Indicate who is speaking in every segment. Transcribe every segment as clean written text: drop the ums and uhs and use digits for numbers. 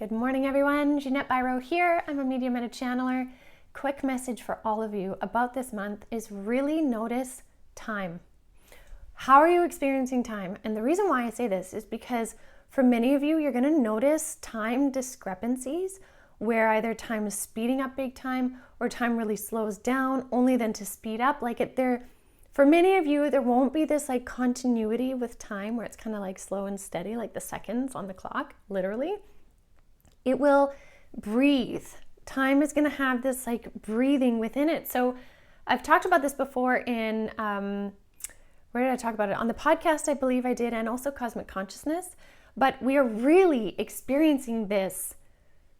Speaker 1: Good morning, everyone. Jeanette Biro here. I'm a medium and a channeler. Quick message for all of you about this month is really notice time. How are you experiencing time? And the reason why I say this is because for many of you, you're going to notice time discrepancies where either time is speeding up big time or time really slows down only then to speed up. For many of you, there won't be this continuity with time where it's kind of slow and steady, like the seconds on the clock, literally. It will breathe. Time is going to have this breathing within it. So I've talked about this before in, where did I talk about it? On the podcast, I believe I did, and also Cosmic Consciousness. But we are really experiencing this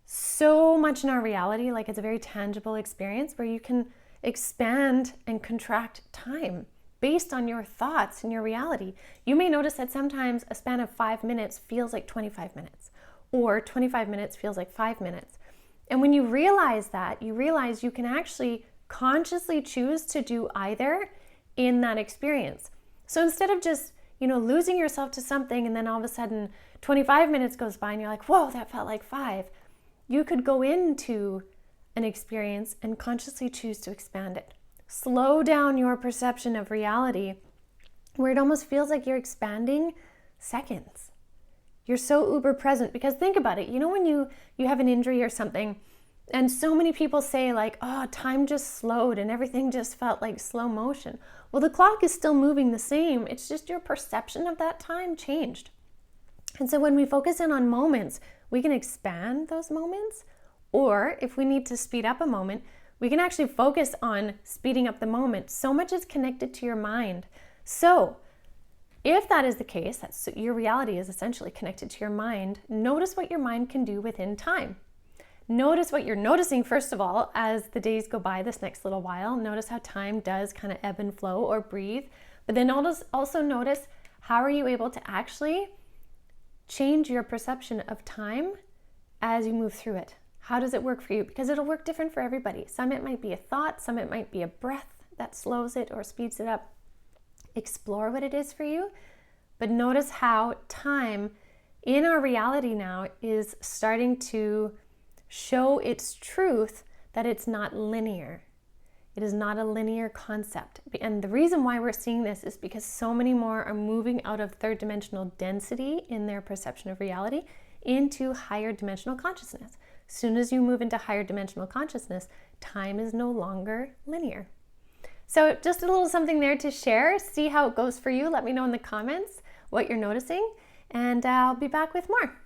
Speaker 1: so much in our reality, it's a very tangible experience where you can expand and contract time based on your thoughts and your reality. You may notice that sometimes a span of 5 minutes feels like 25 minutes. Or 25 minutes feels like 5 minutes. And when you realize that, you realize you can actually consciously choose to do either in that experience. So instead of just, losing yourself to something and then all of a sudden 25 minutes goes by and you're like, whoa, that felt like 5. You could go into an experience and consciously choose to expand it. Slow down your perception of reality where it almost feels like you're expanding seconds. You're so uber present because think about it. When you have an injury or something and so many people say oh, time just slowed and everything just felt like slow motion. Well, the clock is still moving the same. It's just your perception of that time changed. And so when we focus in on moments, we can expand those moments. Or if we need to speed up a moment, we can actually focus on speeding up the moment. So much is connected to your mind. So if that is the case, your reality is essentially connected to your mind, notice what your mind can do within time. Notice what you're noticing, first of all, as the days go by this next little while. Notice how time does kind of ebb and flow or breathe. But then also notice how are you able to actually change your perception of time as you move through it. How does it work for you? Because it'll work different for everybody. Some it might be a thought, some it might be a breath that slows it or speeds it up. Explore what it is for you, but notice how time in our reality now is starting to show its truth that it's not linear. It is not a linear concept. And the reason why we're seeing this is because so many more are moving out of third dimensional density in their perception of reality into higher dimensional consciousness. As soon as you move into higher dimensional consciousness, time is no longer linear. So just a little something there to share. See how it goes for you. Let me know in the comments what you're noticing, and I'll be back with more.